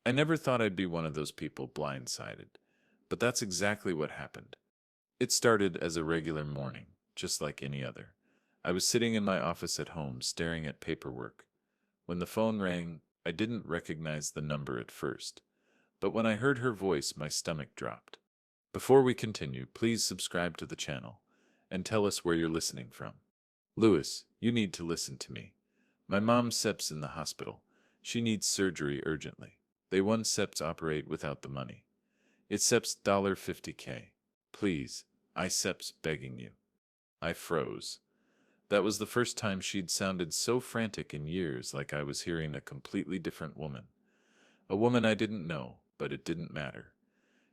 I never thought I'd be one of those people blindsided, but that's exactly what happened. It started as a regular morning, just like any other. I was sitting in my office at home, staring at paperwork. When the phone rang, I didn't recognize the number at first, but when I heard her voice, my stomach dropped. Before we continue, please subscribe to the channel and tell us where you're listening from. Lewis, you need to listen to me. My mom Sep's in the hospital. She needs surgery urgently. They won't Sep's operate without the money. It's Sep's $50K. Please, I Sep's begging you. I froze. That was the first time she'd sounded so frantic in years, like I was hearing a completely different woman. A woman I didn't know, but it didn't matter.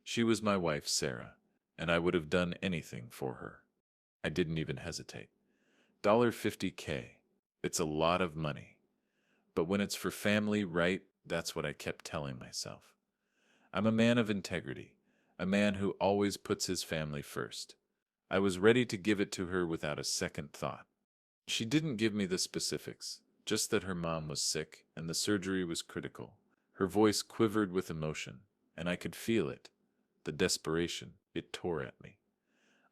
She was my wife, Sarah, and I would have done anything for her. I didn't even hesitate. $50K. It's a lot of money. But when it's for family, right, that's what I kept telling myself. I'm a man of integrity, a man who always puts his family first. I was ready to give it to her without a second thought. She didn't give me the specifics, just that her mom was sick and the surgery was critical. Her voice quivered with emotion, and I could feel it. The desperation, it tore at me.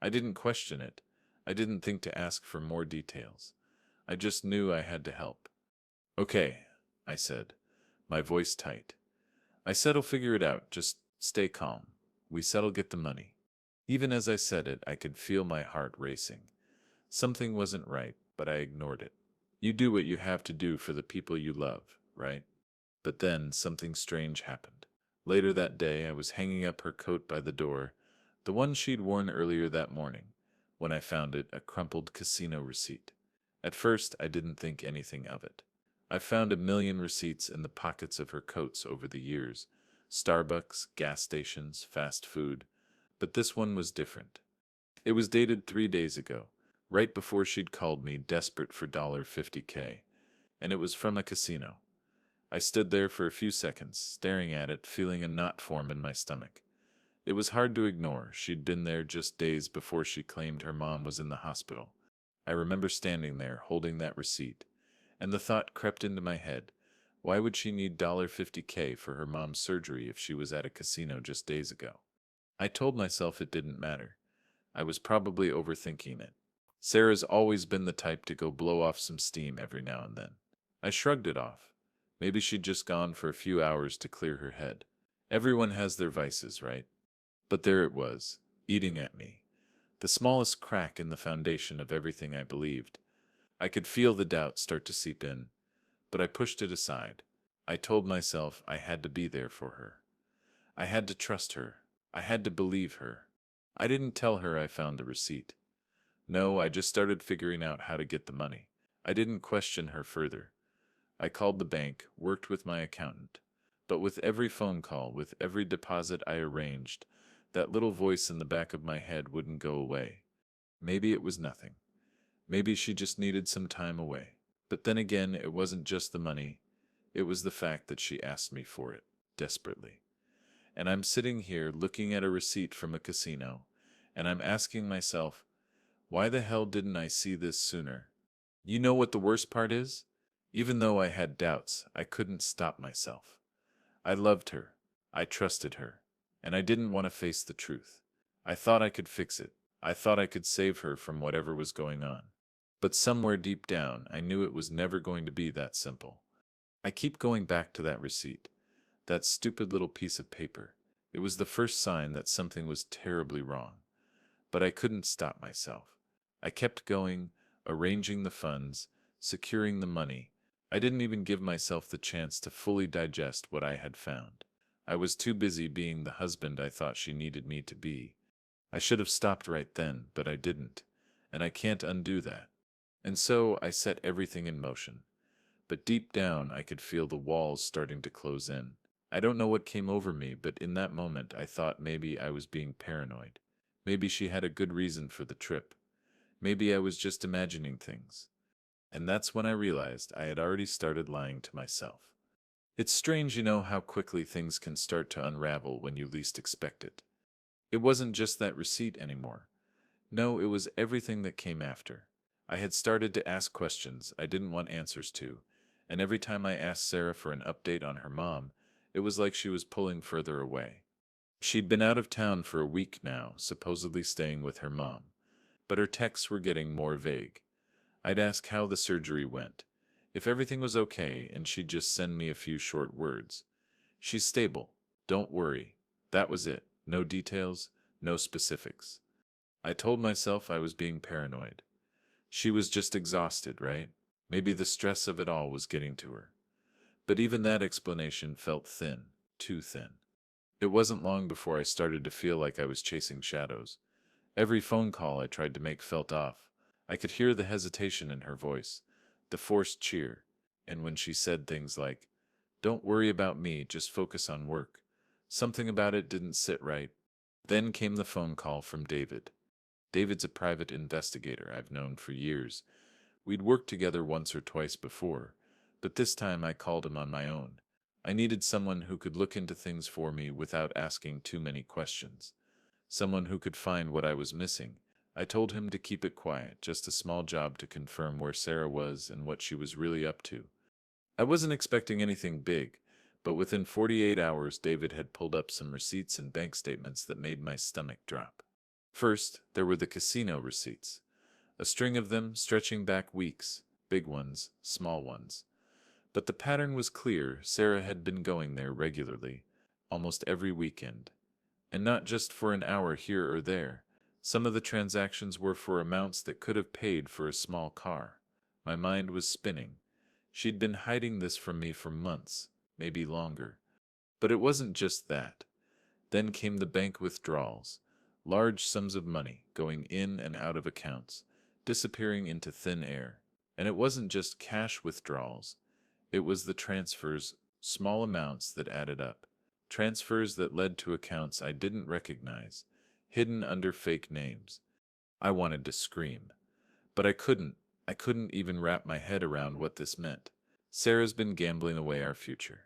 I didn't question it. I didn't think to ask for more details. I just knew I had to help. Okay, I said, my voice tight. I said I'll figure it out, just stay calm. We said'll get the money. Even as I said it, I could feel my heart racing. Something wasn't right, but I ignored it. You do what you have to do for the people you love, right? But then something strange happened. Later that day, I was hanging up her coat by the door, the one she'd worn earlier that morning, when I found it, a crumpled casino receipt. At first, I didn't think anything of it. I've found a million receipts in the pockets of her coats over the years. Starbucks, gas stations, fast food. But this one was different. It was dated 3 days ago, right before she'd called me desperate for $50K, and it was from a casino. I stood there for a few seconds, staring at it, feeling a knot form in my stomach. It was hard to ignore. She'd been there just days before she claimed her mom was in the hospital. I remember standing there, holding that receipt, and the thought crept into my head. Why would she need $50K for her mom's surgery if she was at a casino just days ago? I told myself it didn't matter. I was probably overthinking it. Sarah's always been the type to go blow off some steam every now and then. I shrugged it off. Maybe she'd just gone for a few hours to clear her head. Everyone has their vices, right? But there it was, eating at me. The smallest crack in the foundation of everything I believed. I could feel the doubt start to seep in, but I pushed it aside. I told myself I had to be there for her. I had to trust her. I had to believe her. I didn't tell her I found the receipt. No, I just started figuring out how to get the money. I didn't question her further. I called the bank, worked with my accountant. But with every phone call, with every deposit I arranged, that little voice in the back of my head wouldn't go away. Maybe it was nothing. Maybe she just needed some time away. But then again, it wasn't just the money. It was the fact that she asked me for it, desperately. And I'm sitting here looking at a receipt from a casino, and I'm asking myself, why the hell didn't I see this sooner? You know what the worst part is? Even though I had doubts, I couldn't stop myself. I loved her. I trusted her. And I didn't want to face the truth. I thought I could fix it. I thought I could save her from whatever was going on. But somewhere deep down, I knew it was never going to be that simple. I keep going back to that receipt, that stupid little piece of paper. It was the first sign that something was terribly wrong. But I couldn't stop myself. I kept going, arranging the funds, securing the money. I didn't even give myself the chance to fully digest what I had found. I was too busy being the husband I thought she needed me to be. I should have stopped right then, but I didn't, and I can't undo that. And so I set everything in motion. But deep down, I could feel the walls starting to close in. I don't know what came over me, but in that moment I thought maybe I was being paranoid. Maybe she had a good reason for the trip. Maybe I was just imagining things. And that's when I realized I had already started lying to myself. It's strange, how quickly things can start to unravel when you least expect it. It wasn't just that receipt anymore. No, it was everything that came after. I had started to ask questions I didn't want answers to, and every time I asked Sarah for an update on her mom, It was like she was pulling further away. She'd been out of town for a week now, supposedly staying with her mom, but her texts were getting more vague. I'd ask how the surgery went, if everything was okay, and she'd just send me a few short words. She's stable. Don't worry. That was it. No details, no specifics. I told myself I was being paranoid. She was just exhausted, right? Maybe the stress of it all was getting to her. But even that explanation felt thin, too thin. It wasn't long before I started to feel like I was chasing shadows. Every phone call I tried to make felt off. I could hear the hesitation in her voice, the forced cheer, and when she said things like, "Don't worry about me, just focus on work," something about it didn't sit right. Then came the phone call from David. David's a private investigator I've known for years. We'd worked together once or twice before, but this time I called him on my own. I needed someone who could look into things for me without asking too many questions. Someone who could find what I was missing. I told him to keep it quiet, just a small job to confirm where Sarah was and what she was really up to. I wasn't expecting anything big, but within 48 hours David had pulled up some receipts and bank statements that made my stomach drop. First, there were the casino receipts, a string of them stretching back weeks, big ones, small ones. But the pattern was clear. Sarah had been going there regularly, almost every weekend. And not just for an hour here or there. Some of the transactions were for amounts that could have paid for a small car. My mind was spinning. She'd been hiding this from me for months, maybe longer. But it wasn't just that. Then came the bank withdrawals, large sums of money going in and out of accounts, disappearing into thin air. And it wasn't just cash withdrawals. It was the transfers, small amounts that added up. Transfers that led to accounts I didn't recognize, hidden under fake names. I wanted to scream, but I couldn't. I couldn't even wrap my head around what this meant. Sarah's been gambling away our future.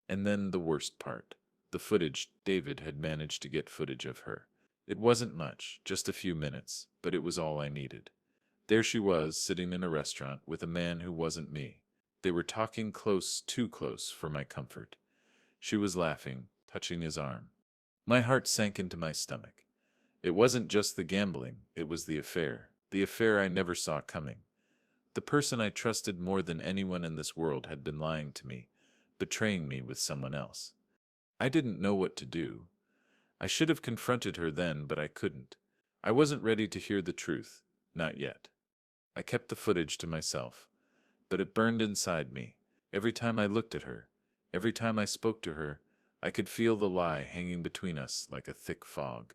And then the worst part, the footage. David had managed to get footage of her. It wasn't much, just a few minutes, but it was all I needed. There she was, sitting in a restaurant with a man who wasn't me. They were talking close, too close for my comfort. She was laughing, touching his arm. My heart sank into my stomach. It wasn't just the gambling, it was the affair I never saw coming. The person I trusted more than anyone in this world had been lying to me, betraying me with someone else. I didn't know what to do. I should have confronted her then, but I couldn't. I wasn't ready to hear the truth, not yet. I kept the footage to myself, but it burned inside me. Every time I looked at her, every time I spoke to her, I could feel the lie hanging between us like a thick fog.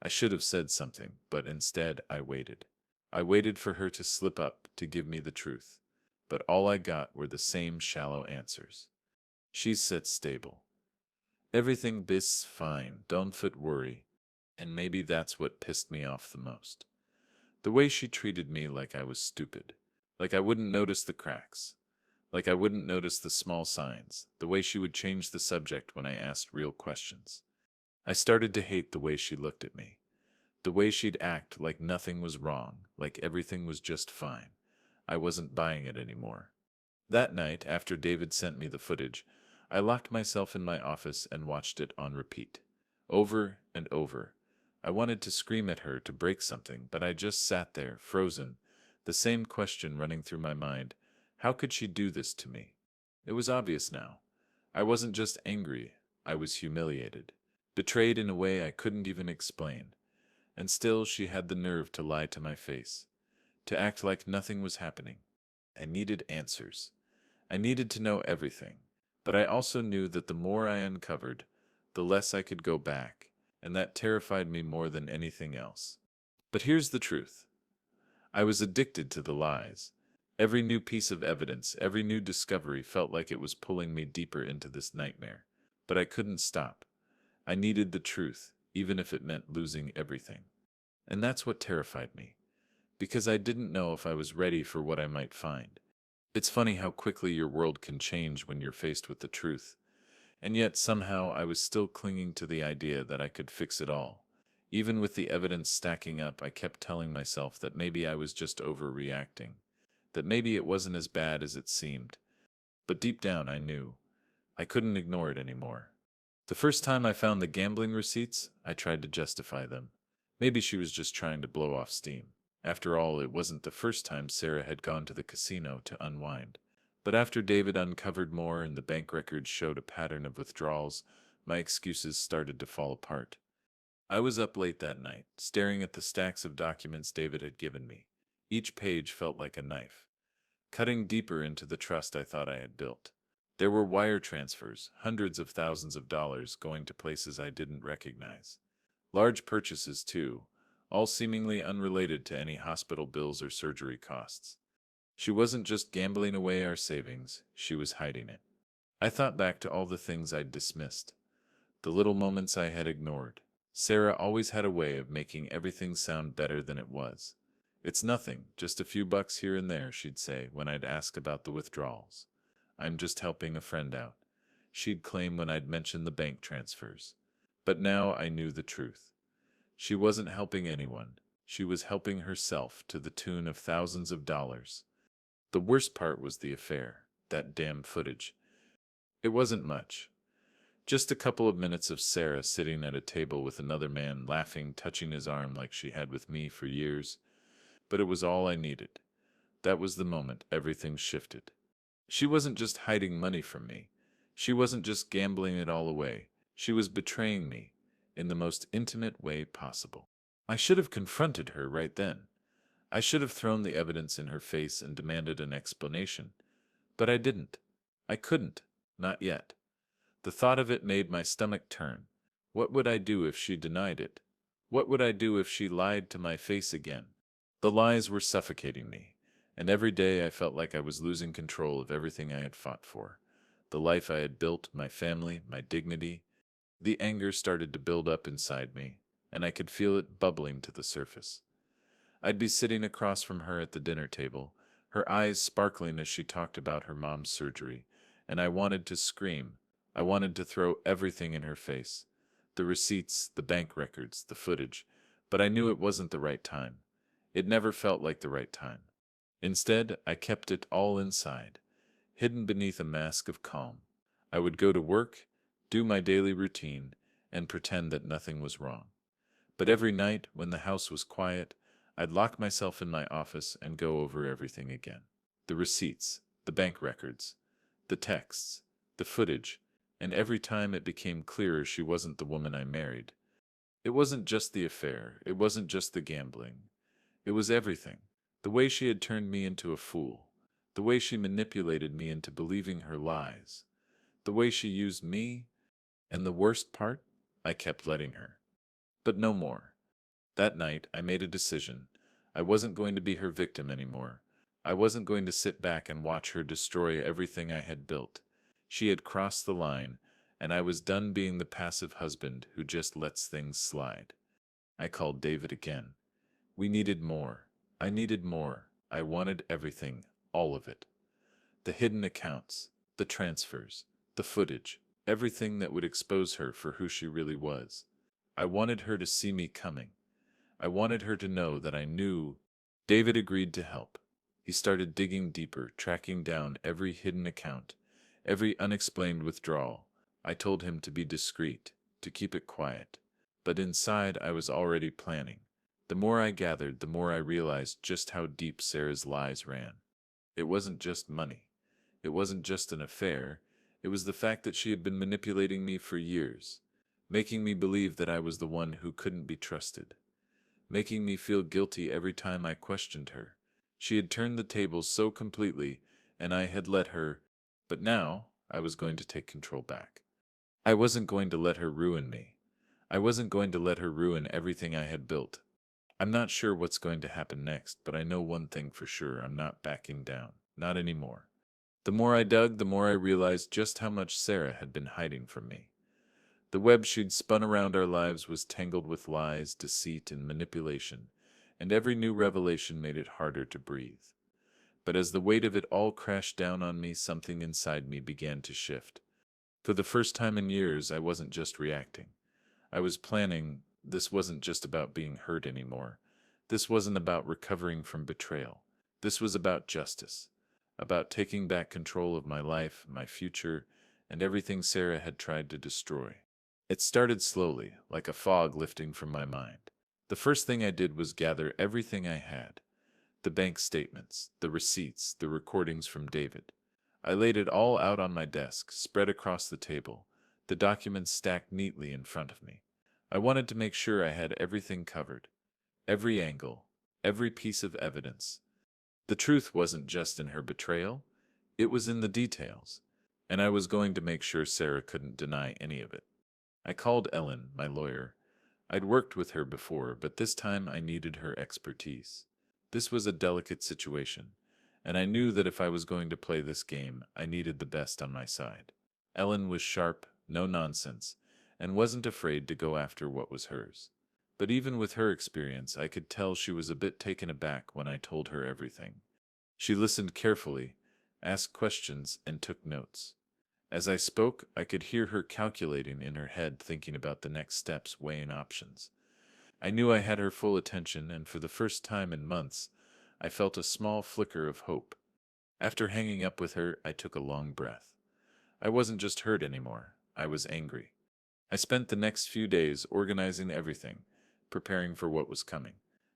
I should have said something, but instead I waited. I waited for her to slip up to give me the truth, but all I got were the same shallow answers. She sat stable. Everything is fine, don't worry. And maybe that's what pissed me off the most. The way she treated me like I was stupid, like I wouldn't notice the cracks, like I wouldn't notice the small signs, the way she would change the subject when I asked real questions. I started to hate the way she looked at me, the way she'd act like nothing was wrong, like everything was just fine. I wasn't buying it anymore. That night, after David sent me the footage, I locked myself in my office and watched it on repeat. Over and over. I wanted to scream at her to break something, but I just sat there, frozen, the same question running through my mind. How could she do this to me? It was obvious now. I wasn't just angry, I was humiliated, betrayed in a way I couldn't even explain. And still she had the nerve to lie to my face, to act like nothing was happening. I needed answers. I needed to know everything, but I also knew that the more I uncovered, the less I could go back, and that terrified me more than anything else. But here's the truth. I was addicted to the lies. Every new piece of evidence, every new discovery felt like it was pulling me deeper into this nightmare. But I couldn't stop. I needed the truth, even if it meant losing everything. And that's what terrified me, because I didn't know if I was ready for what I might find. It's funny how quickly your world can change when you're faced with the truth. And yet somehow I was still clinging to the idea that I could fix it all. Even with the evidence stacking up, I kept telling myself that maybe I was just overreacting, that maybe it wasn't as bad as it seemed. But deep down I knew. I couldn't ignore it anymore. The first time I found the gambling receipts, I tried to justify them. Maybe she was just trying to blow off steam. After all, it wasn't the first time Sarah had gone to the casino to unwind. But after David uncovered more and the bank records showed a pattern of withdrawals, my excuses started to fall apart. I was up late that night, staring at the stacks of documents David had given me. Each page felt like a knife, cutting deeper into the trust I thought I had built. There were wire transfers, hundreds of thousands of dollars going to places I didn't recognize. Large purchases, too, all seemingly unrelated to any hospital bills or surgery costs. She wasn't just gambling away our savings, she was hiding it. I thought back to all the things I'd dismissed, the little moments I had ignored. Sarah always had a way of making everything sound better than it was. It's nothing, just a few bucks here and there, she'd say when I'd ask about the withdrawals. I'm just helping a friend out, she'd claim when I'd mention the bank transfers. But now I knew the truth. She wasn't helping anyone. She was helping herself to the tune of thousands of dollars. The worst part was the affair, that damn footage. It wasn't much. Just a couple of minutes of Sarah sitting at a table with another man, laughing, touching his arm like she had with me for years. But it was all I needed. That was the moment everything shifted. She wasn't just hiding money from me. She wasn't just gambling it all away. She was betraying me in the most intimate way possible. I should have confronted her right then. I should have thrown the evidence in her face and demanded an explanation. But I didn't. I couldn't. Not yet. The thought of it made my stomach turn. What would I do if she denied it? What would I do if she lied to my face again? The lies were suffocating me, and every day I felt like I was losing control of everything I had fought for. The life I had built, my family, my dignity. The anger started to build up inside me, and I could feel it bubbling to the surface. I'd be sitting across from her at the dinner table, her eyes sparkling as she talked about her mom's surgery, and I wanted to scream. I wanted to throw everything in her face. The receipts, the bank records, the footage, but I knew it wasn't the right time. It never felt like the right time. Instead, I kept it all inside, hidden beneath a mask of calm. I would go to work, do my daily routine, and pretend that nothing was wrong. But every night, when the house was quiet, I'd lock myself in my office and go over everything again. The receipts, the bank records, the texts, the footage, and every time it became clearer she wasn't the woman I married. It wasn't just the affair, it wasn't just the gambling. It was everything. The way she had turned me into a fool, the way she manipulated me into believing her lies, the way she used me, and the worst part, I kept letting her. But no more. That night, I made a decision. I wasn't going to be her victim anymore. I wasn't going to sit back and watch her destroy everything I had built. She had crossed the line, and I was done being the passive husband who just lets things slide. I called David again. We needed more. I needed more. I wanted everything, all of it. The hidden accounts, the transfers, the footage, everything that would expose her for who she really was. I wanted her to see me coming. I wanted her to know that I knew. David agreed to help. He started digging deeper, tracking down every hidden account, every unexplained withdrawal. I told him to be discreet, to keep it quiet. But inside, I was already planning. The more I gathered, the more I realized just how deep Sarah's lies ran. It wasn't just money. It wasn't just an affair. It was the fact that she had been manipulating me for years, making me believe that I was the one who couldn't be trusted, making me feel guilty every time I questioned her. She had turned the tables so completely, and I had let her. But now, I was going to take control back. I wasn't going to let her ruin me. I wasn't going to let her ruin everything I had built. I'm not sure what's going to happen next, but I know one thing for sure: I'm not backing down. Not anymore. The more I dug, the more I realized just how much Sarah had been hiding from me. The web she'd spun around our lives was tangled with lies, deceit, and manipulation, and every new revelation made it harder to breathe. But as the weight of it all crashed down on me, something inside me began to shift. For the first time in years, I wasn't just reacting. I was planning. This wasn't just about being hurt anymore. This wasn't about recovering from betrayal. This was about justice, about taking back control of my life, my future, and everything Sarah had tried to destroy. It started slowly, like a fog lifting from my mind. The first thing I did was gather everything I had: the bank statements, the receipts, the recordings from David. I laid it all out on my desk, spread across the table, the documents stacked neatly in front of me. I wanted to make sure I had everything covered, every angle, every piece of evidence. The truth wasn't just in her betrayal, it was in the details, and I was going to make sure Sarah couldn't deny any of it. I called Ellen, my lawyer. I'd worked with her before, but this time I needed her expertise. This was a delicate situation, and I knew that if I was going to play this game, I needed the best on my side. Ellen was sharp, no nonsense, and wasn't afraid to go after what was hers. But even with her experience, I could tell she was a bit taken aback when I told her everything. She listened carefully, asked questions, and took notes. As I spoke, I could hear her calculating in her head, thinking about the next steps, weighing options. I knew I had her full attention, and for the first time in months, I felt a small flicker of hope. After hanging up with her, I took a long breath. I wasn't just hurt anymore, I was angry. I spent the next few days organizing everything, preparing for what was coming.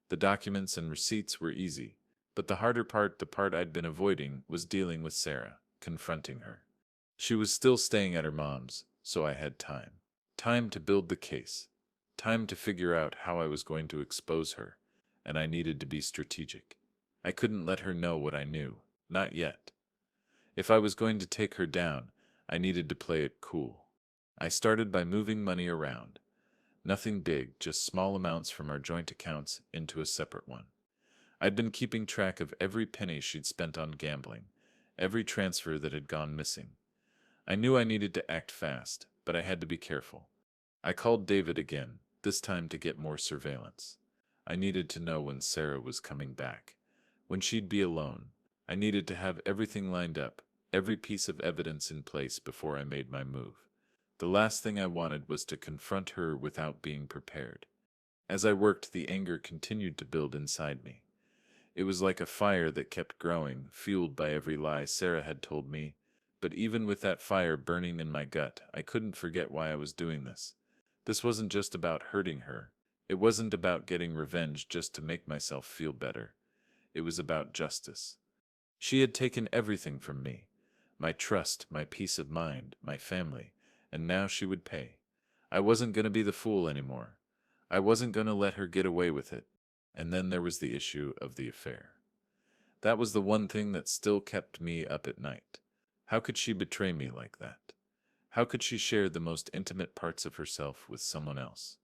The documents and receipts were easy, but the harder part, the part I'd been avoiding, was dealing with Sarah, confronting her. She was still staying at her mom's, so I had time. Time to build the case. Time to figure out how I was going to expose her, and I needed to be strategic. I couldn't let her know what I knew, not yet. If I was going to take her down, I needed to play it cool. I started by moving money around. Nothing big, just small amounts from our joint accounts into a separate one. I'd been keeping track of every penny she'd spent on gambling, every transfer that had gone missing. I knew I needed to act fast, but I had to be careful. I called David again, this time to get more surveillance. I needed to know when Sarah was coming back, when she'd be alone. I needed to have everything lined up, every piece of evidence in place before I made my move. The last thing I wanted was to confront her without being prepared. As I worked, the anger continued to build inside me. It was like a fire that kept growing, fueled by every lie Sarah had told me. But even with that fire burning in my gut, I couldn't forget why I was doing this. This wasn't just about hurting her. It wasn't about getting revenge just to make myself feel better. It was about justice. She had taken everything from me: my trust, my peace of mind, my family, and now she would pay. I wasn't going to be the fool anymore. I wasn't going to let her get away with it. And then there was the issue of the affair. That was the one thing that still kept me up at night. How could she betray me like that? How could she share the most intimate parts of herself with someone else?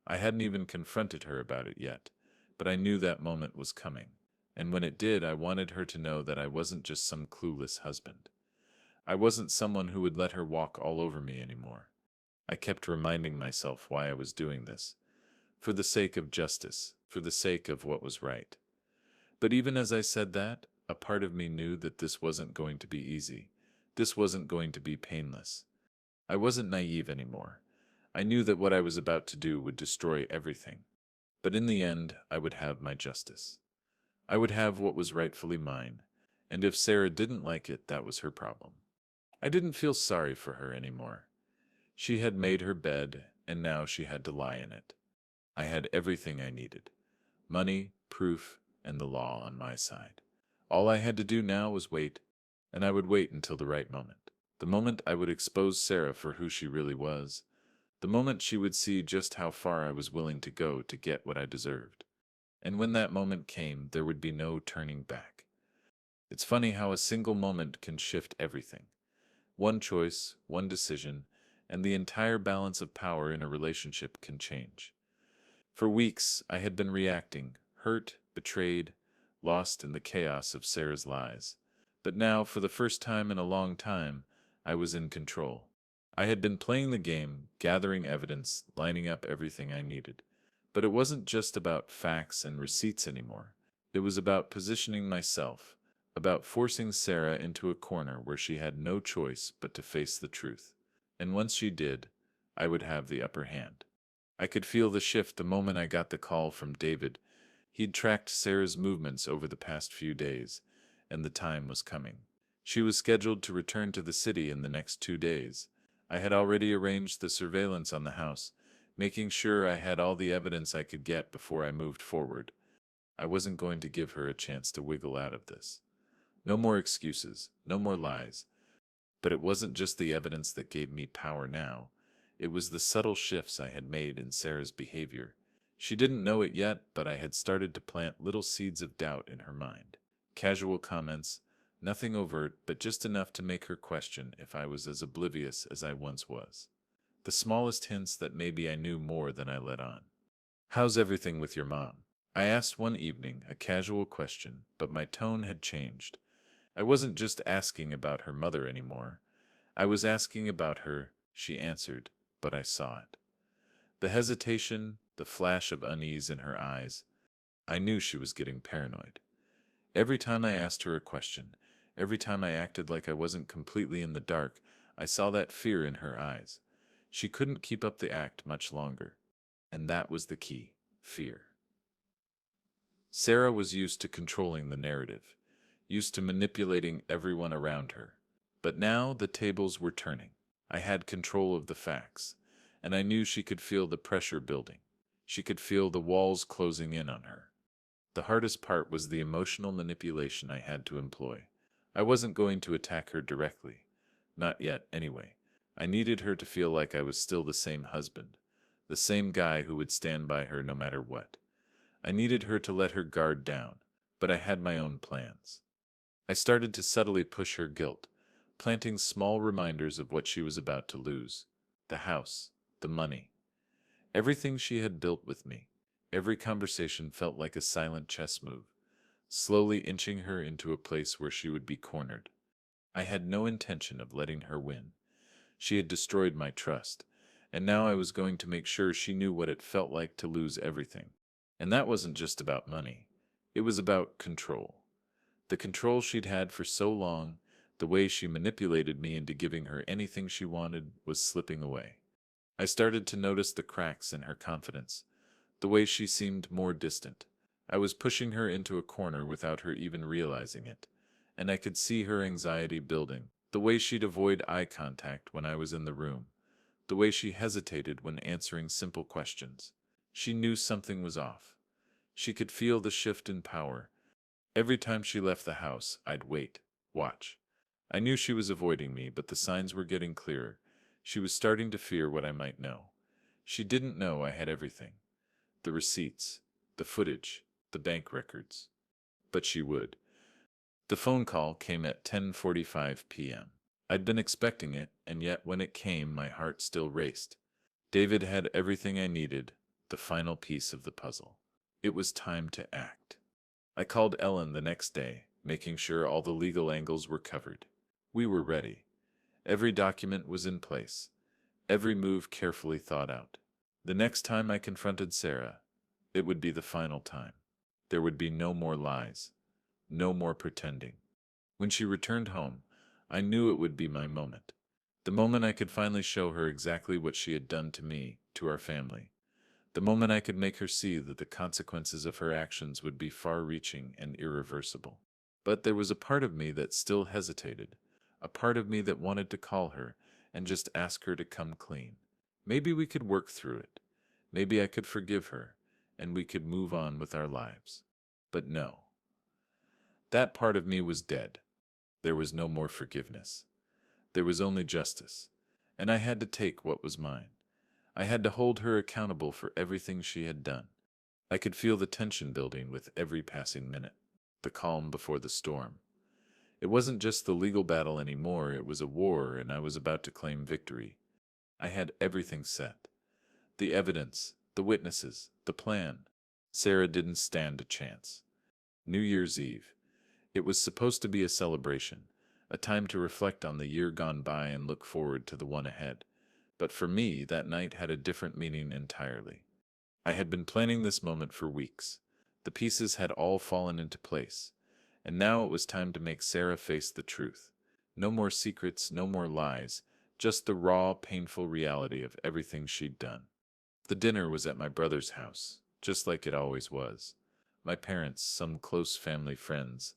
I hadn't even confronted her about it yet, but I knew that moment was coming. And when it did, I wanted her to know that I wasn't just some clueless husband. I wasn't someone who would let her walk all over me anymore. I kept reminding myself why I was doing this. For the sake of justice, for the sake of what was right. But even as I said that, a part of me knew that this wasn't going to be easy. This wasn't going to be painless. I wasn't naive anymore. I knew that what I was about to do would destroy everything. But in the end, I would have my justice. I would have what was rightfully mine. And if Sarah didn't like it, that was her problem. I didn't feel sorry for her anymore. She had made her bed, and now she had to lie in it. I had everything I needed: money, proof, and the law on my side. All I had to do now was wait, and I would wait until the right moment. The moment I would expose Sarah for who she really was. The moment she would see just how far I was willing to go to get what I deserved. And when that moment came, there would be no turning back. It's funny how a single moment can shift everything. One choice, one decision, and the entire balance of power in a relationship can change. For weeks, I had been reacting, hurt, betrayed, lost in the chaos of Sarah's lies. But now, for the first time in a long time, I was in control. I had been playing the game, gathering evidence, lining up everything I needed. But it wasn't just about facts and receipts anymore. It was about positioning myself, about forcing Sarah into a corner where she had no choice but to face the truth. And once she did, I would have the upper hand. I could feel the shift the moment I got the call from David. He'd tracked Sarah's movements over the past few days, and the time was coming. She was scheduled to return to the city in the next 2 days. I had already arranged the surveillance on the house, making sure I had all the evidence I could get before I moved forward. I wasn't going to give her a chance to wiggle out of this. No more excuses, no more lies. But it wasn't just the evidence that gave me power now. It was the subtle shifts I had made in Sarah's behavior. She didn't know it yet, but I had started to plant little seeds of doubt in her mind. Casual comments, nothing overt, but just enough to make her question if I was as oblivious as I once was. The smallest hints that maybe I knew more than I let on. "How's everything with your mom?" I asked one evening, a casual question, but my tone had changed. I wasn't just asking about her mother anymore. I was asking about her, she answered, but I saw it. The hesitation, the flash of unease in her eyes. I knew she was getting paranoid. Every time I asked her a question, every time I acted like I wasn't completely in the dark, I saw that fear in her eyes. She couldn't keep up the act much longer. And that was the key: fear. Sarah was used to controlling the narrative, used to manipulating everyone around her. But now the tables were turning. I had control of the facts, and I knew she could feel the pressure building. She could feel the walls closing in on her. The hardest part was the emotional manipulation I had to employ. I wasn't going to attack her directly. Not yet, anyway. I needed her to feel like I was still the same husband, the same guy who would stand by her no matter what. I needed her to let her guard down, but I had my own plans. I started to subtly push her guilt, planting small reminders of what she was about to lose: the house, the money, everything she had built with me. Every conversation felt like a silent chess move, slowly inching her into a place where she would be cornered. I had no intention of letting her win. She had destroyed my trust, and now I was going to make sure she knew what it felt like to lose everything. And that wasn't just about money. It was about control. The control she'd had for so long, the way she manipulated me into giving her anything she wanted, was slipping away. I started to notice the cracks in her confidence, the way she seemed more distant. I was pushing her into a corner without her even realizing it, and I could see her anxiety building. The way she'd avoid eye contact when I was in the room, the way she hesitated when answering simple questions. She knew something was off. She could feel the shift in power. Every time she left the house, I'd wait, watch. I knew she was avoiding me, but the signs were getting clearer. She was starting to fear what I might know. She didn't know I had everything: the receipts, the footage, the bank records. But she would. The phone call came at 10:45 p.m. I'd been expecting it, and yet when it came, my heart still raced. David had everything I needed, the final piece of the puzzle. It was time to act. I called Ellen the next day, making sure all the legal angles were covered. We were ready. Every document was in place, every move carefully thought out. The next time I confronted Sarah, it would be the final time. There would be no more lies, no more pretending. When she returned home, I knew it would be my moment. The moment I could finally show her exactly what she had done to me, to our family. The moment I could make her see that the consequences of her actions would be far-reaching and irreversible. But there was a part of me that still hesitated, a part of me that wanted to call her and just ask her to come clean. Maybe we could work through it. Maybe I could forgive her, and we could move on with our lives. But no. That part of me was dead. There was no more forgiveness. There was only justice, and I had to take what was mine. I had to hold her accountable for everything she had done. I could feel the tension building with every passing minute, the calm before the storm. It wasn't just the legal battle anymore, it was a war, and I was about to claim victory. I had everything set: the evidence, the witnesses, the plan. Sarah didn't stand a chance. New Year's Eve. It was supposed to be a celebration, a time to reflect on the year gone by and look forward to the one ahead. But for me, that night had a different meaning entirely. I had been planning this moment for weeks. The pieces had all fallen into place, and now it was time to make Sarah face the truth. No more secrets, no more lies, just the raw, painful reality of everything she'd done. The dinner was at my brother's house, just like it always was. My parents, some close family friends,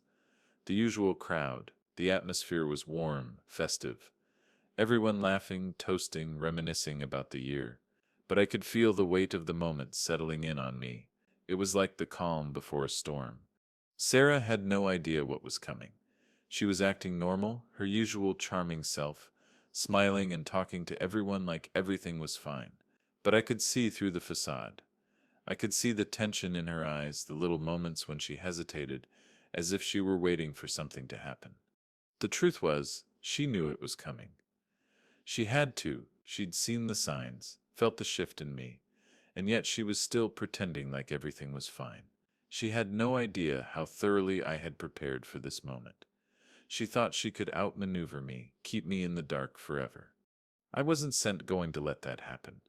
the usual crowd, The atmosphere was warm, festive. Everyone laughing, toasting, reminiscing about the year. But I could feel the weight of the moment settling in on me. It was like the calm before a storm. Sarah had no idea what was coming. She was acting normal, her usual charming self, smiling and talking to everyone like everything was fine. But I could see through the facade. I could see the tension in her eyes, the little moments when she hesitated, as if she were waiting for something to happen. The truth was, she knew it was coming. She had to. She'd seen the signs, felt the shift in me, and yet she was still pretending like everything was fine. She had no idea how thoroughly I had prepared for this moment. She thought she could outmaneuver me, keep me in the dark forever. I wasn't sent going to let that happen.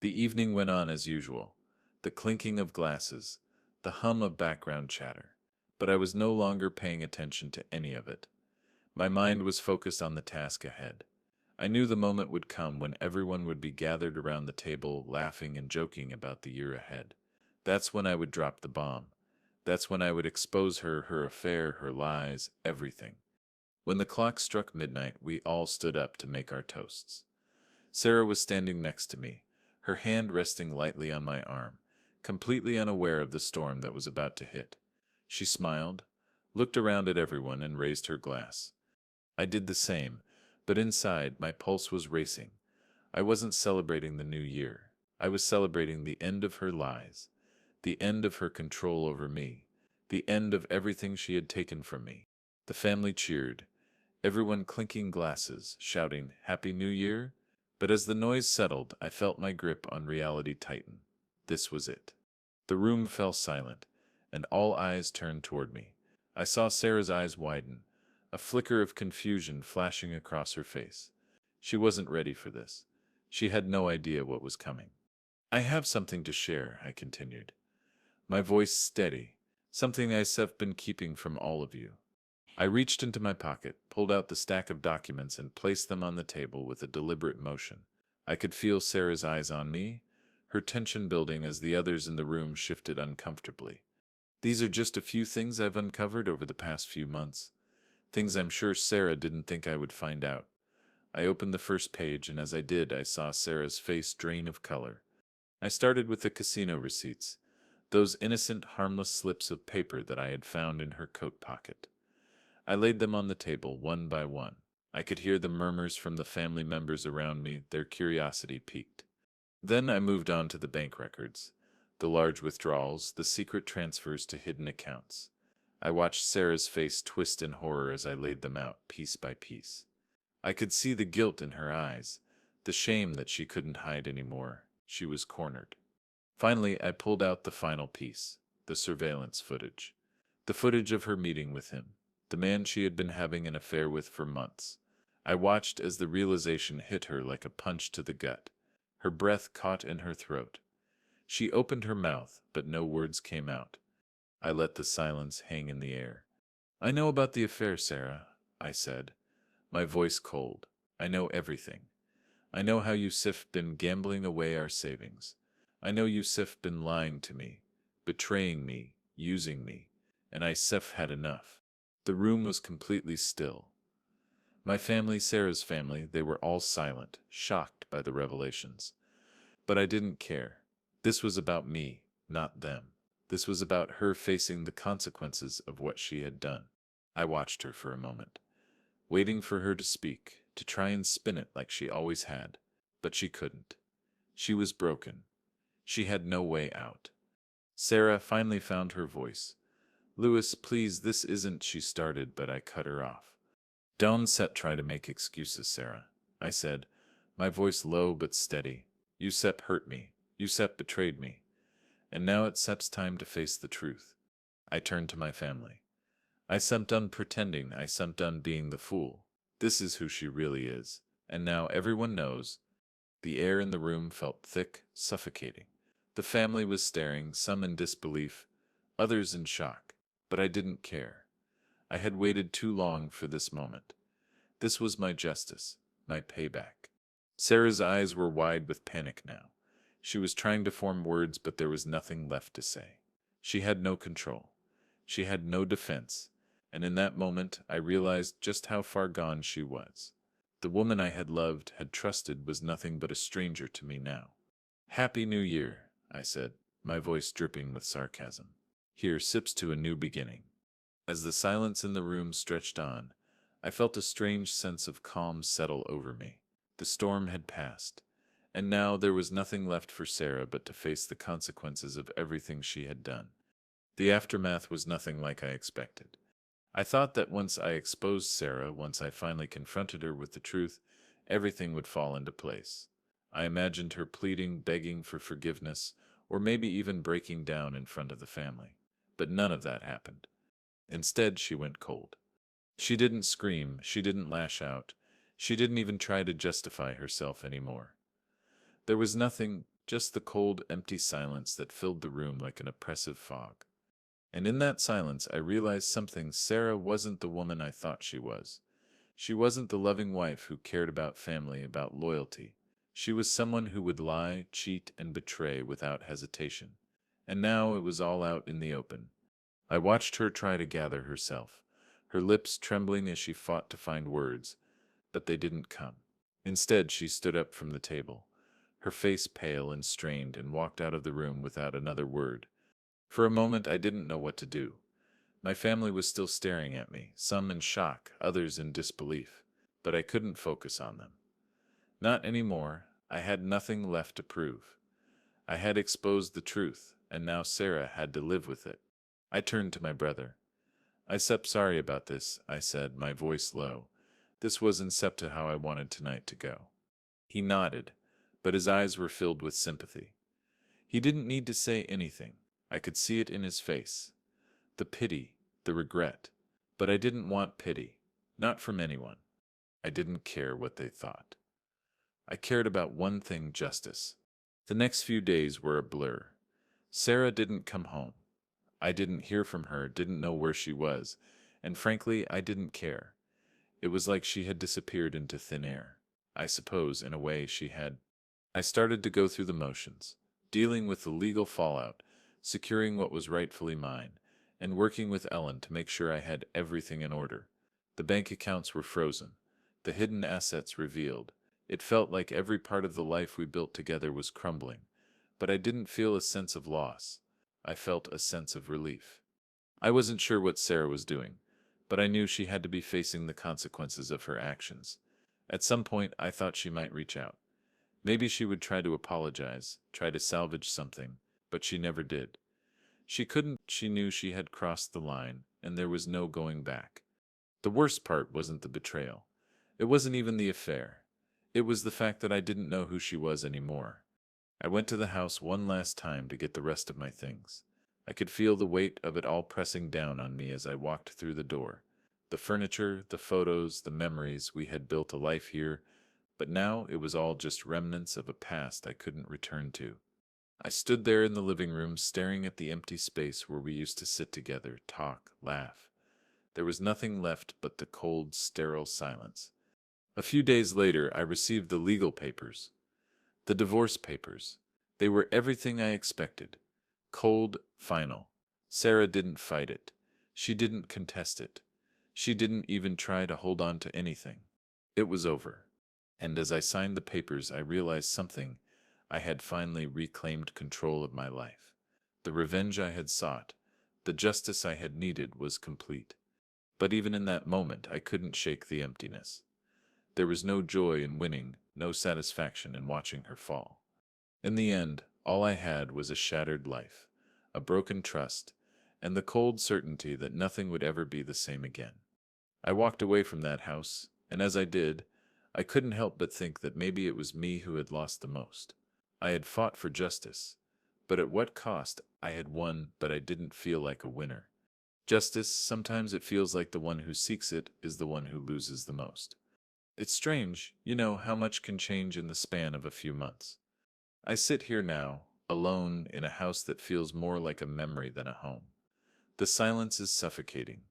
The evening went on as usual, the clinking of glasses, the hum of background chatter, but I was no longer paying attention to any of it. My mind was focused on the task ahead. I knew the moment would come when everyone would be gathered around the table, laughing and joking about the year ahead. That's when I would drop the bomb. That's when I would expose her, her affair, her lies, everything. When the clock struck midnight, we all stood up to make our toasts. Sarah was standing next to me, her hand resting lightly on my arm, completely unaware of the storm that was about to hit. She smiled, looked around at everyone, and raised her glass. I did the same, but inside, my pulse was racing. I wasn't celebrating the new year. I was celebrating the end of her lies, the end of her control over me, the end of everything she had taken from me. The family cheered, everyone clinking glasses, shouting, "Happy New Year!" But as the noise settled, I felt my grip on reality tighten. This was it. The room fell silent, and all eyes turned toward me. I saw Sarah's eyes widen, a flicker of confusion flashing across her face. She wasn't ready for this. She had no idea what was coming. "I have something to share," I continued, my voice steady, "something I've been keeping from all of you." I reached into my pocket, pulled out the stack of documents, and placed them on the table with a deliberate motion. I could feel Sarah's eyes on me, her tension building as the others in the room shifted uncomfortably. "These are just a few things I've uncovered over the past few months. Things I'm sure Sarah didn't think I would find out." I opened the first page, and as I did, I saw Sarah's face drain of color. I started with the casino receipts, those innocent, harmless slips of paper that I had found in her coat pocket. I laid them on the table, one by one. I could hear the murmurs from the family members around me, their curiosity piqued. Then I moved on to the bank records, the large withdrawals, the secret transfers to hidden accounts. I watched Sarah's face twist in horror as I laid them out, piece by piece. I could see the guilt in her eyes, the shame that she couldn't hide anymore. She was cornered. Finally, I pulled out the final piece, the surveillance footage. The footage of her meeting with him, the man she had been having an affair with for months. I watched as the realization hit her like a punch to the gut. Her breath caught in her throat. She opened her mouth, but no words came out. I let the silence hang in the air. "I know about the affair, Sarah," I said, my voice cold. "I know everything. I know how Yusuf been gambling away our savings. I know Yusuf been lying to me, betraying me, using me, and Yusuf had enough." The room was completely still. My family, Sarah's family, they were all silent, shocked by the revelations. But I didn't care. This was about me, not them. This was about her facing the consequences of what she had done. I watched her for a moment, waiting for her to speak, to try and spin it like she always had. But she couldn't. She was broken. She had no way out. Sarah finally found her voice. "Louis, please, this isn't," she started, but I cut her off. "Don't try to make excuses, Sarah," I said, my voice low but steady. "Yusef hurt me. Yusef betrayed me. And now it's time to face the truth." I turned to my family. "I'm done pretending. I'm done being the fool. This is who she really is. And now everyone knows." The air in the room felt thick, suffocating. The family was staring, some in disbelief, others in shock. But I didn't care. I had waited too long for this moment. This was my justice, my payback. Sarah's eyes were wide with panic now. She was trying to form words, but there was nothing left to say. She had no control. She had no defense. And in that moment, I realized just how far gone she was. The woman I had loved, had trusted, was nothing but a stranger to me now. "Happy New Year," I said, my voice dripping with sarcasm. "Here, sips to a new beginning." As the silence in the room stretched on, I felt a strange sense of calm settle over me. The storm had passed, and now there was nothing left for Sarah but to face the consequences of everything she had done. The aftermath was nothing like I expected. I thought that once I exposed Sarah, once I finally confronted her with the truth, everything would fall into place. I imagined her pleading, begging for forgiveness, or maybe even breaking down in front of the family. But none of that happened. Instead, she went cold. She didn't scream, she didn't lash out, she didn't even try to justify herself anymore. There was nothing, just the cold, empty silence that filled the room like an oppressive fog. And in that silence, I realized something. Sarah wasn't the woman I thought she was. She wasn't the loving wife who cared about family, about loyalty. She was someone who would lie, cheat, and betray without hesitation. And now it was all out in the open. I watched her try to gather herself, her lips trembling as she fought to find words, but they didn't come. Instead, she stood up from the table, her face pale and strained, and walked out of the room without another word. For a moment, I didn't know what to do. My family was still staring at me, some in shock, others in disbelief, but I couldn't focus on them. Not anymore. I had nothing left to prove. I had exposed the truth, and now Sarah had to live with it. I turned to my brother. "I'm sorry about this," I said, my voice low. "This wasn't to how I wanted tonight to go." He nodded, but his eyes were filled with sympathy. He didn't need to say anything. I could see it in his face. The pity, the regret. But I didn't want pity. Not from anyone. I didn't care what they thought. I cared about one thing: justice. The next few days were a blur. Sarah didn't come home. I didn't hear from her, didn't know where she was, and frankly, I didn't care. It was like she had disappeared into thin air. I suppose, in a way, she had. I started to go through the motions, dealing with the legal fallout, securing what was rightfully mine, and working with Ellen to make sure I had everything in order. The bank accounts were frozen, the hidden assets revealed. It felt like every part of the life we built together was crumbling, but I didn't feel a sense of loss. I felt a sense of relief. I wasn't sure what Sarah was doing, but I knew she had to be facing the consequences of her actions. At some point, I thought she might reach out. Maybe she would try to apologize, try to salvage something, but she never did. She couldn't. She knew she had crossed the line, and there was no going back. The worst part wasn't the betrayal. It wasn't even the affair. It was the fact that I didn't know who she was anymore. I went to the house one last time to get the rest of my things. I could feel the weight of it all pressing down on me as I walked through the door. The furniture, the photos, the memories. We had built a life here, but now it was all just remnants of a past I couldn't return to. I stood there in the living room, staring at the empty space where we used to sit together, talk, laugh. There was nothing left but the cold, sterile silence. A few days later, I received the legal papers. The divorce papers. They were everything I expected. Cold, final. Sarah didn't fight it. She didn't contest it. She didn't even try to hold on to anything. It was over. And as I signed the papers, I realized something. I had finally reclaimed control of my life. The revenge I had sought, the justice I had needed, was complete. But even in that moment, I couldn't shake the emptiness. There was no joy in winning, no satisfaction in watching her fall. In the end, all I had was a shattered life, a broken trust, and the cold certainty that nothing would ever be the same again. I walked away from that house, and as I did, I couldn't help but think that maybe it was me who had lost the most. I had fought for justice, but at what cost? I had won, but I didn't feel like a winner. Justice, sometimes it feels like the one who seeks it is the one who loses the most. It's strange, how much can change in the span of a few months. I sit here now, alone in a house that feels more like a memory than a home. The silence is suffocating,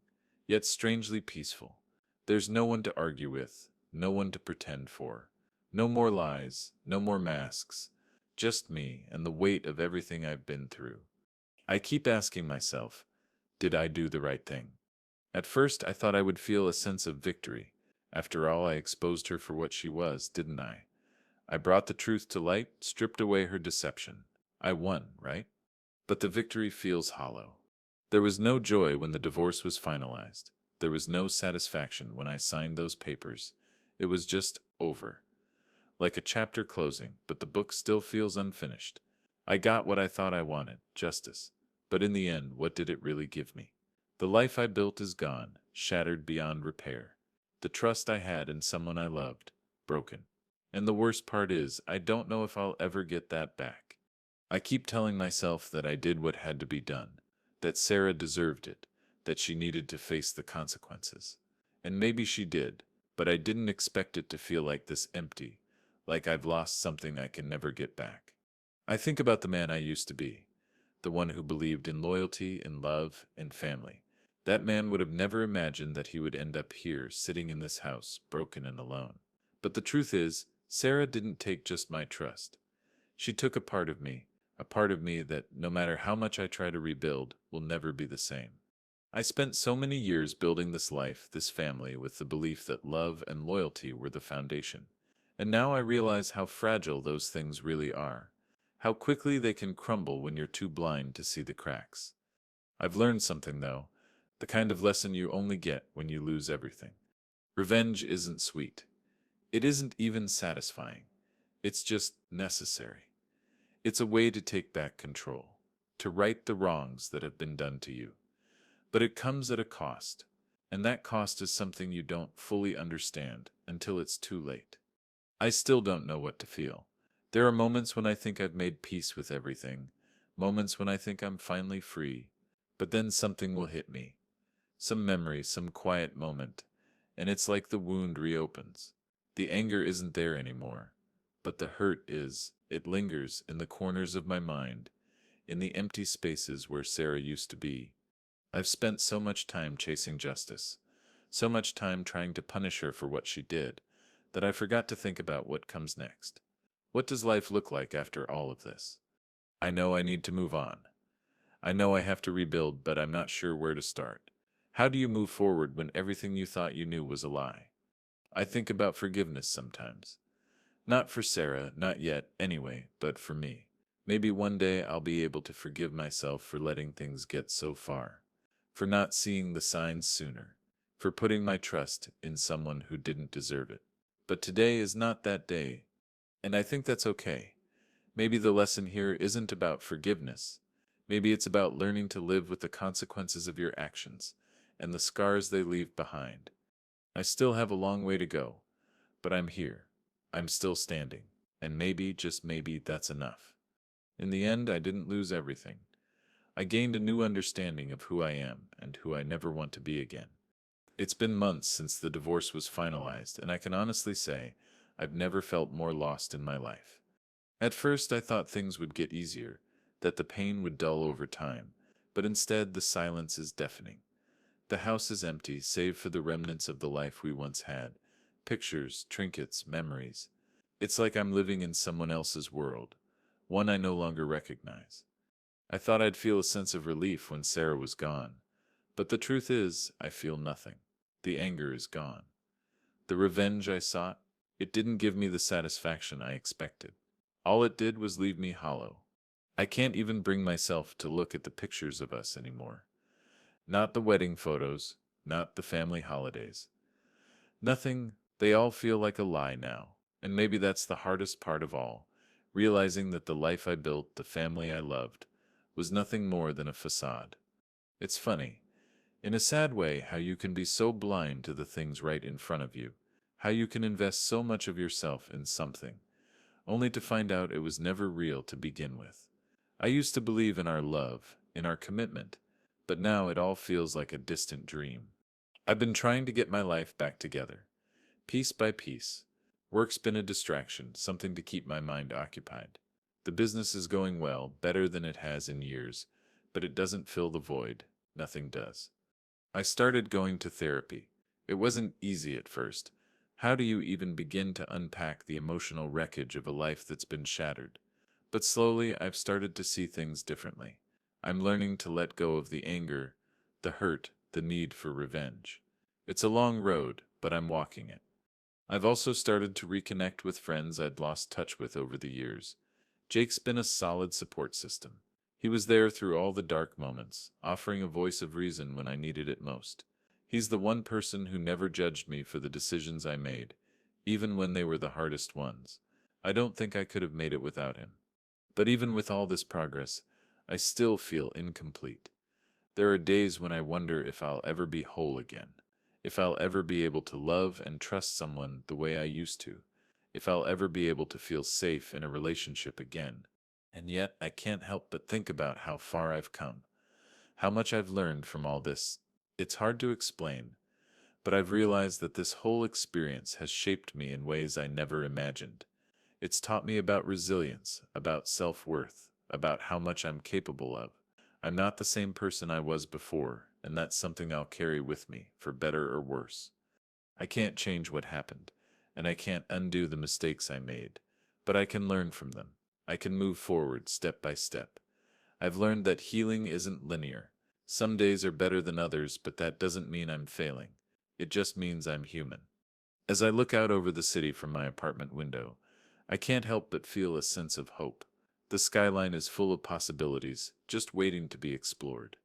yet strangely peaceful. There's no one to argue with, no one to pretend for. No more lies, no more masks. Just me and the weight of everything I've been through. I keep asking myself, did I do the right thing? At first, I thought I would feel a sense of victory. After all, I exposed her for what she was, didn't I? I brought the truth to light, stripped away her deception. I won, right? But the victory feels hollow. There was no joy when the divorce was finalized. There was no satisfaction when I signed those papers. It was just over. Like a chapter closing, but the book still feels unfinished. I got what I thought I wanted, justice. But in the end, what did it really give me? The life I built is gone, shattered beyond repair. The trust I had in someone I loved, broken. And the worst part is, I don't know if I'll ever get that back. I keep telling myself that I did what had to be done, that Sarah deserved it, that she needed to face the consequences. And maybe she did, but I didn't expect it to feel like this empty, like I've lost something I can never get back. I think about the man I used to be, the one who believed in loyalty, in love, and family. That man would have never imagined that he would end up here, sitting in this house, broken and alone. But the truth is, Sarah didn't take just my trust. She took a part of me that, no matter how much I try to rebuild, will never be the same. I spent so many years building this life, this family, with the belief that love and loyalty were the foundation. And now I realize how fragile those things really are, how quickly they can crumble when you're too blind to see the cracks. I've learned something, though, the kind of lesson you only get when you lose everything. Revenge isn't sweet. It isn't even satisfying. It's just necessary. It's a way to take back control, to right the wrongs that have been done to you. But it comes at a cost, and that cost is something you don't fully understand until it's too late. I still don't know what to feel. There are moments when I think I've made peace with everything, moments when I think I'm finally free, but then something will hit me. Some memory, some quiet moment, and it's like the wound reopens. The anger isn't there anymore, but the hurt is. It lingers in the corners of my mind, in the empty spaces where Sarah used to be. I've spent so much time chasing justice, so much time trying to punish her for what she did, that I forgot to think about what comes next. What does life look like after all of this? I know I need to move on. I know I have to rebuild, but I'm not sure where to start. How do you move forward when everything you thought you knew was a lie? I think about forgiveness sometimes. Not for Sarah, not yet, anyway, but for me. Maybe one day I'll be able to forgive myself for letting things get so far, for not seeing the signs sooner, for putting my trust in someone who didn't deserve it. But today is not that day, and I think that's okay. Maybe the lesson here isn't about forgiveness. Maybe it's about learning to live with the consequences of your actions and the scars they leave behind. I still have a long way to go, but I'm here. I'm still standing, and maybe, just maybe, that's enough. In the end, I didn't lose everything. I gained a new understanding of who I am and who I never want to be again. It's been months since the divorce was finalized, and I can honestly say I've never felt more lost in my life. At first, I thought things would get easier, that the pain would dull over time, but instead the silence is deafening. The house is empty, save for the remnants of the life we once had. Pictures, trinkets, memories. It's like I'm living in someone else's world, one I no longer recognize. I thought I'd feel a sense of relief when Sarah was gone, but the truth is, I feel nothing. The anger is gone. The revenge I sought, it didn't give me the satisfaction I expected. All it did was leave me hollow. I can't even bring myself to look at the pictures of us anymore. Not the wedding photos, not the family holidays. Nothing, they all feel like a lie now. And maybe that's the hardest part of all, realizing that the life I built, the family I loved, was nothing more than a facade. It's funny, in a sad way, how you can be so blind to the things right in front of you, how you can invest so much of yourself in something, only to find out it was never real to begin with. I used to believe in our love, in our commitment, but now it all feels like a distant dream. I've been trying to get my life back together, piece by piece. Work's been a distraction, something to keep my mind occupied. The business is going well, better than it has in years, but it doesn't fill the void. Nothing does. I started going to therapy. It wasn't easy at first. How do you even begin to unpack the emotional wreckage of a life that's been shattered? But slowly, I've started to see things differently. I'm learning to let go of the anger, the hurt, the need for revenge. It's a long road, but I'm walking it. I've also started to reconnect with friends I'd lost touch with over the years. Jake's been a solid support system. He was there through all the dark moments, offering a voice of reason when I needed it most. He's the one person who never judged me for the decisions I made, even when they were the hardest ones. I don't think I could have made it without him. But even with all this progress, I still feel incomplete. There are days when I wonder if I'll ever be whole again, if I'll ever be able to love and trust someone the way I used to, if I'll ever be able to feel safe in a relationship again. And yet, I can't help but think about how far I've come, how much I've learned from all this. It's hard to explain, but I've realized that this whole experience has shaped me in ways I never imagined. It's taught me about resilience, about self-worth, about how much I'm capable of. I'm not the same person I was before, and that's something I'll carry with me, for better or worse. I can't change what happened, and I can't undo the mistakes I made, but I can learn from them. I can move forward step by step. I've learned that healing isn't linear. Some days are better than others, but that doesn't mean I'm failing. It just means I'm human. As I look out over the city from my apartment window, I can't help but feel a sense of hope. The skyline is full of possibilities, just waiting to be explored.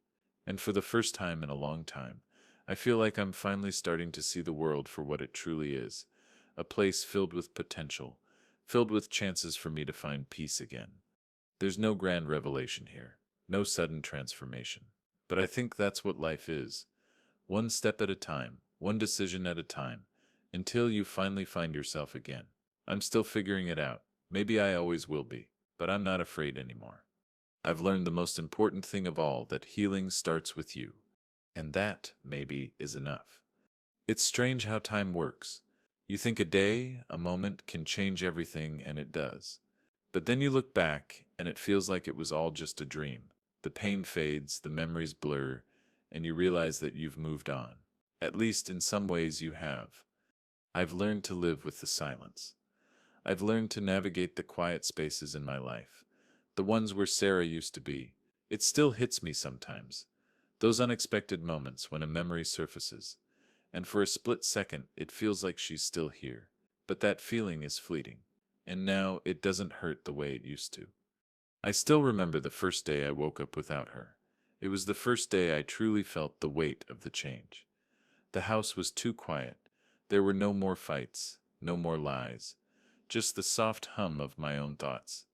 And for the first time in a long time, I feel like I'm finally starting to see the world for what it truly is, a place filled with potential, filled with chances for me to find peace again. There's no grand revelation here, no sudden transformation. But I think that's what life is. One step at a time, one decision at a time, until you finally find yourself again. I'm still figuring it out. Maybe I always will be, but I'm not afraid anymore. I've learned the most important thing of all, that healing starts with you. And that, maybe, is enough. It's strange how time works. You think a day, a moment can change everything, and it does. But then you look back, and it feels like it was all just a dream. The pain fades, the memories blur, and you realize that you've moved on. At least in some ways you have. I've learned to live with the silence. I've learned to navigate the quiet spaces in my life, the ones where Sarah used to be. It still hits me sometimes. Those unexpected moments when a memory surfaces, and for a split second it feels like she's still here. But that feeling is fleeting, and now it doesn't hurt the way it used to. I still remember the first day I woke up without her. It was the first day I truly felt the weight of the change. The house was too quiet. There were no more fights, no more lies, just the soft hum of my own thoughts.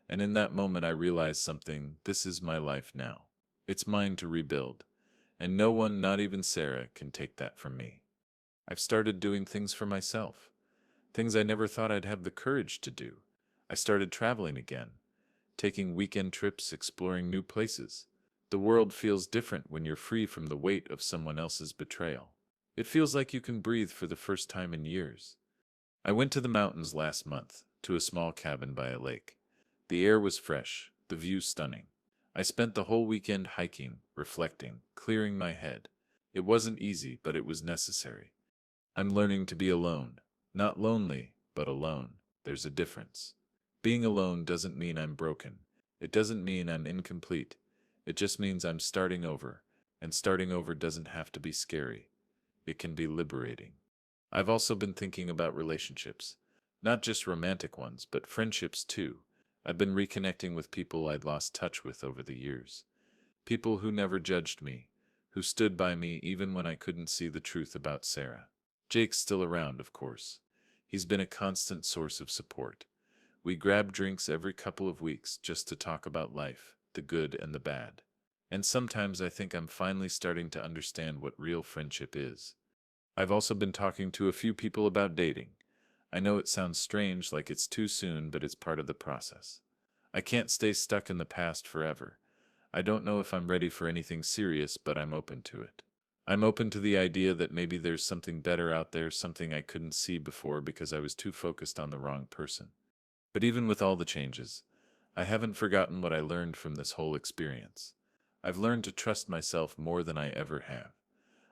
And in that moment I realized something: this is my life now. It's mine to rebuild, and no one, not even Sarah, can take that from me. I've started doing things for myself, things I never thought I'd have the courage to do. I started traveling again, taking weekend trips, exploring new places. The world feels different when you're free from the weight of someone else's betrayal. It feels like you can breathe for the first time in years. I went to the mountains last month, to a small cabin by a lake. The air was fresh, the view stunning. I spent the whole weekend hiking, reflecting, clearing my head. It wasn't easy, but it was necessary. I'm learning to be alone. Not lonely, but alone. There's a difference. Being alone doesn't mean I'm broken. It doesn't mean I'm incomplete. It just means I'm starting over, and starting over doesn't have to be scary. It can be liberating. I've also been thinking about relationships. Not just romantic ones, but friendships too. I've been reconnecting with people I'd lost touch with over the years. People who never judged me, who stood by me even when I couldn't see the truth about Sarah. Jake's still around, of course. He's been a constant source of support. We grab drinks every couple of weeks just to talk about life, the good and the bad. And sometimes I think I'm finally starting to understand what real friendship is. I've also been talking to a few people about dating. I know it sounds strange, like it's too soon, but it's part of the process. I can't stay stuck in the past forever. I don't know if I'm ready for anything serious, but I'm open to it. I'm open to the idea that maybe there's something better out there, something I couldn't see before because I was too focused on the wrong person. But even with all the changes, I haven't forgotten what I learned from this whole experience. I've learned to trust myself more than I ever have.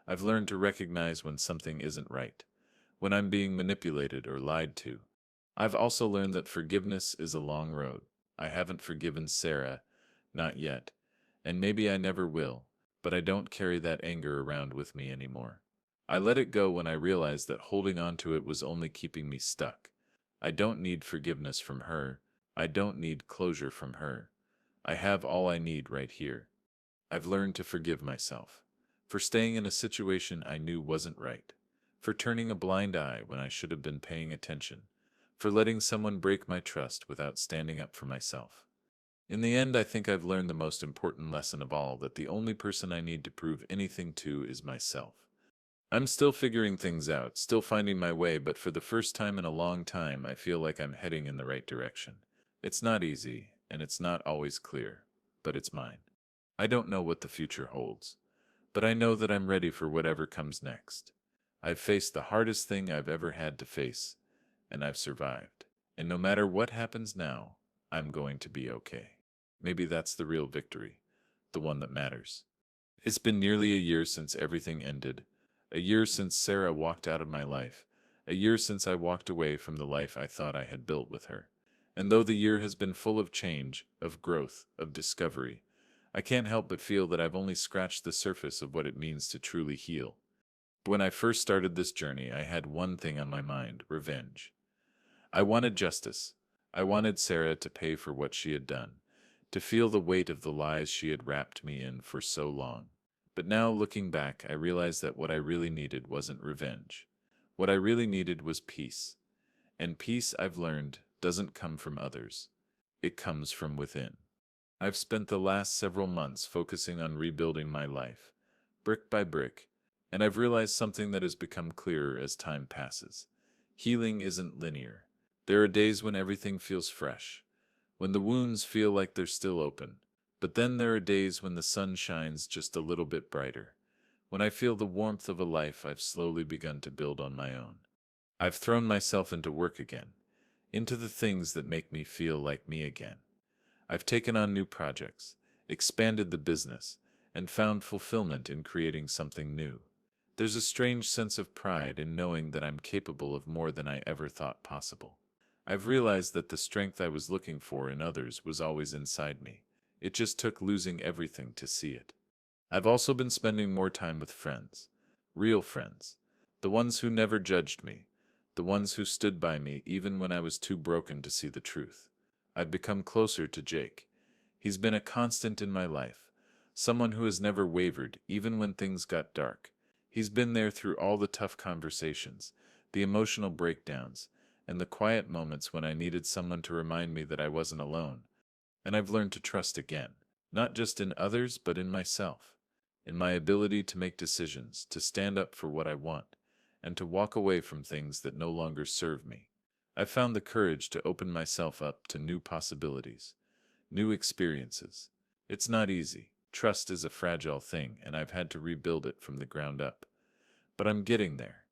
I've learned to recognize when something isn't right, when I'm being manipulated or lied to. I've also learned that forgiveness is a long road. I haven't forgiven Sarah, not yet, and maybe I never will, but I don't carry that anger around with me anymore. I let it go when I realized that holding on to it was only keeping me stuck. I don't need forgiveness from her. I don't need closure from her. I have all I need right here. I've learned to forgive myself for staying in a situation I knew wasn't right, for turning a blind eye when I should have been paying attention, for letting someone break my trust without standing up for myself. In the end, I think I've learned the most important lesson of all, that the only person I need to prove anything to is myself. I'm still figuring things out, still finding my way, but for the first time in a long time, I feel like I'm heading in the right direction. It's not easy, and it's not always clear, but it's mine. I don't know what the future holds, but I know that I'm ready for whatever comes next. I've faced the hardest thing I've ever had to face, and I've survived. And no matter what happens now, I'm going to be okay. Maybe that's the real victory, the one that matters. It's been nearly a year since everything ended, a year since Sarah walked out of my life, a year since I walked away from the life I thought I had built with her. And though the year has been full of change, of growth, of discovery, I can't help but feel that I've only scratched the surface of what it means to truly heal. When I first started this journey, I had one thing on my mind: revenge. I wanted justice. I wanted Sarah to pay for what she had done, to feel the weight of the lies she had wrapped me in for so long. But now, looking back, I realized that what I really needed wasn't revenge. What I really needed was peace. And peace, I've learned, doesn't come from others. It comes from within. I've spent the last several months focusing on rebuilding my life, brick by brick, and I've realized something that has become clearer as time passes. Healing isn't linear. There are days when everything feels fresh, when the wounds feel like they're still open, but then there are days when the sun shines just a little bit brighter, when I feel the warmth of a life I've slowly begun to build on my own. I've thrown myself into work again, into the things that make me feel like me again. I've taken on new projects, expanded the business, and found fulfillment in creating something new. There's a strange sense of pride in knowing that I'm capable of more than I ever thought possible. I've realized that the strength I was looking for in others was always inside me. It just took losing everything to see it. I've also been spending more time with friends, real friends, the ones who never judged me, the ones who stood by me even when I was too broken to see the truth. I've become closer to Jake. He's been a constant in my life, someone who has never wavered even when things got dark. He's been there through all the tough conversations, the emotional breakdowns, and the quiet moments when I needed someone to remind me that I wasn't alone. And I've learned to trust again, not just in others, but in myself, in my ability to make decisions, to stand up for what I want, and to walk away from things that no longer serve me. I've found the courage to open myself up to new possibilities, new experiences. It's not easy. Trust is a fragile thing, and I've had to rebuild it from the ground up. But I'm getting there.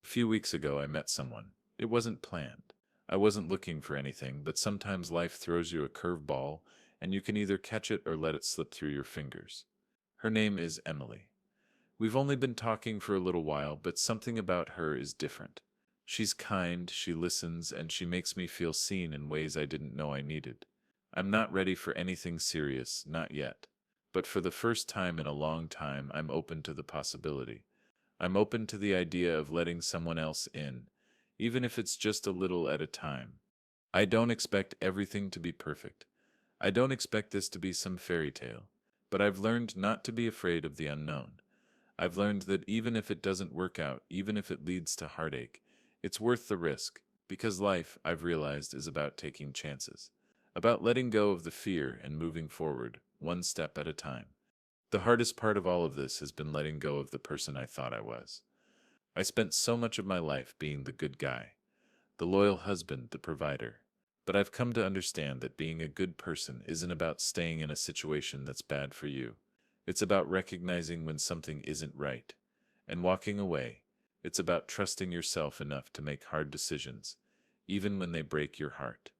A few weeks ago, I met someone. It wasn't planned. I wasn't looking for anything, but sometimes life throws you a curveball, and you can either catch it or let it slip through your fingers. Her name is Emily. We've only been talking for a little while, but something about her is different. She's kind, she listens, and she makes me feel seen in ways I didn't know I needed. I'm not ready for anything serious, not yet. But for the first time in a long time, I'm open to the possibility. I'm open to the idea of letting someone else in, even if it's just a little at a time. I don't expect everything to be perfect. I don't expect this to be some fairy tale. But I've learned not to be afraid of the unknown. I've learned that even if it doesn't work out, even if it leads to heartache, it's worth the risk, because life, I've realized, is about taking chances, about letting go of the fear and moving forward, one step at a time. The hardest part of all of this has been letting go of the person I thought I was. I spent so much of my life being the good guy, the loyal husband, the provider. But I've come to understand that being a good person isn't about staying in a situation that's bad for you. It's about recognizing when something isn't right and walking away. It's about trusting yourself enough to make hard decisions, even when they break your heart.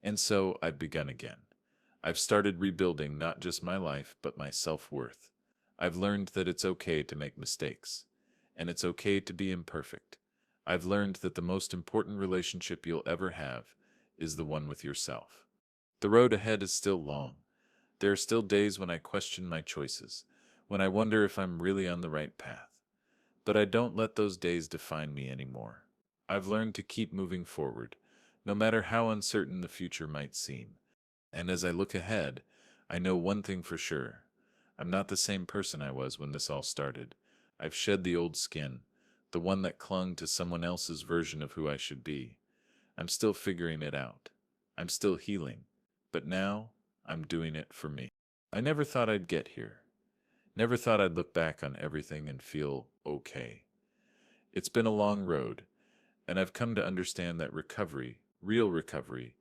And so I've begun again. I've started rebuilding not just my life, but my self-worth. I've learned that it's okay to make mistakes, and it's okay to be imperfect. I've learned that the most important relationship you'll ever have is the one with yourself. The road ahead is still long. There are still days when I question my choices, when I wonder if I'm really on the right path. But I don't let those days define me anymore. I've learned to keep moving forward, no matter how uncertain the future might seem. And as I look ahead, I know one thing for sure. I'm not the same person I was when this all started. I've shed the old skin, the one that clung to someone else's version of who I should be. I'm still figuring it out. I'm still healing. But now, I'm doing it for me. I never thought I'd get here. Never thought I'd look back on everything and feel okay. It's been a long road, and I've come to understand that recovery, real recovery,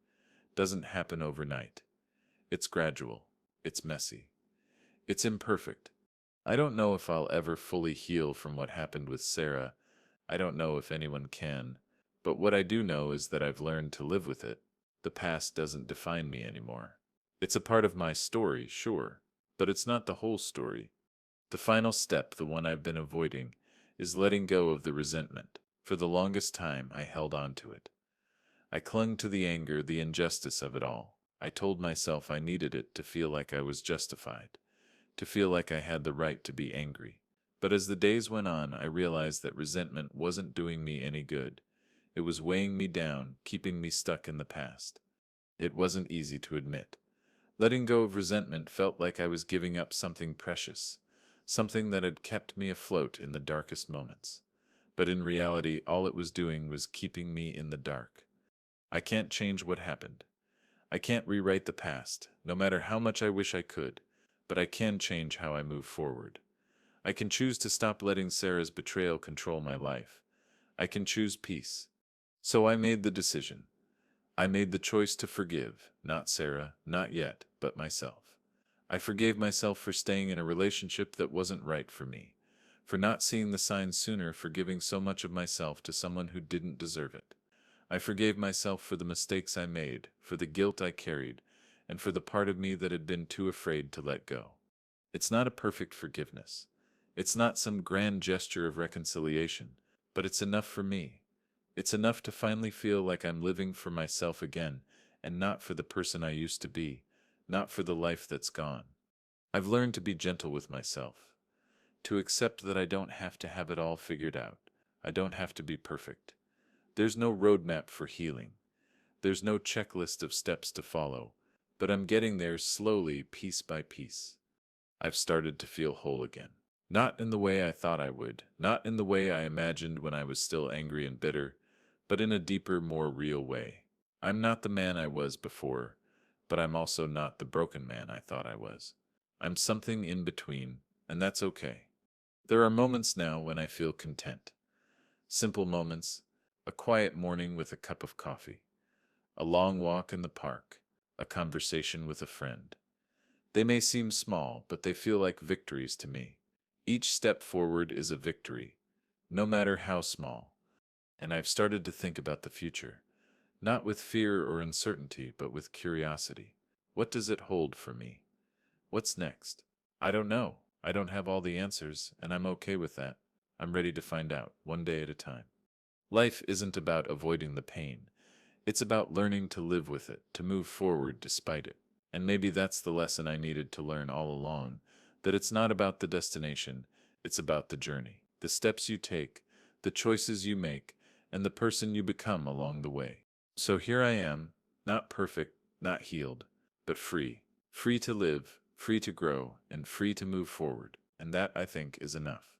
doesn't happen overnight. It's gradual. It's messy. It's imperfect. I don't know if I'll ever fully heal from what happened with Sarah. I don't know if anyone can. But what I do know is that I've learned to live with it. The past doesn't define me anymore. It's a part of my story, sure, but it's not the whole story. The final step, the one I've been avoiding, is letting go of the resentment. For the longest time, I held on to it. I clung to the anger, the injustice of it all. I told myself I needed it to feel like I was justified, to feel like I had the right to be angry. But as the days went on, I realized that resentment wasn't doing me any good. It was weighing me down, keeping me stuck in the past. It wasn't easy to admit. Letting go of resentment felt like I was giving up something precious, something that had kept me afloat in the darkest moments. But in reality, all it was doing was keeping me in the dark. I can't change what happened. I can't rewrite the past, no matter how much I wish I could, but I can change how I move forward. I can choose to stop letting Sarah's betrayal control my life. I can choose peace. So I made the decision. I made the choice to forgive, not Sarah, not yet, but myself. I forgave myself for staying in a relationship that wasn't right for me, for not seeing the signs sooner, for giving so much of myself to someone who didn't deserve it. I forgave myself for the mistakes I made, for the guilt I carried, and for the part of me that had been too afraid to let go. It's not a perfect forgiveness. It's not some grand gesture of reconciliation, but it's enough for me. It's enough to finally feel like I'm living for myself again, and not for the person I used to be, not for the life that's gone. I've learned to be gentle with myself, to accept that I don't have to have it all figured out. I don't have to be perfect. There's no roadmap for healing. There's no checklist of steps to follow, but I'm getting there slowly, piece by piece. I've started to feel whole again. Not in the way I thought I would, not in the way I imagined when I was still angry and bitter, but in a deeper, more real way. I'm not the man I was before, but I'm also not the broken man I thought I was. I'm something in between, and that's okay. There are moments now when I feel content. Simple moments, a quiet morning with a cup of coffee, a long walk in the park, a conversation with a friend. They may seem small, but they feel like victories to me. Each step forward is a victory, no matter how small. And I've started to think about the future, not with fear or uncertainty, but with curiosity. What does it hold for me? What's next? I don't know. I don't have all the answers, and I'm okay with that. I'm ready to find out, one day at a time. Life isn't about avoiding the pain. It's about learning to live with it, to move forward despite it. And maybe that's the lesson I needed to learn all along, that it's not about the destination, it's about the journey, the steps you take, the choices you make, and the person you become along the way. So here I am, not perfect, not healed, but free. Free to live, free to grow, and free to move forward. And that, I think, is enough.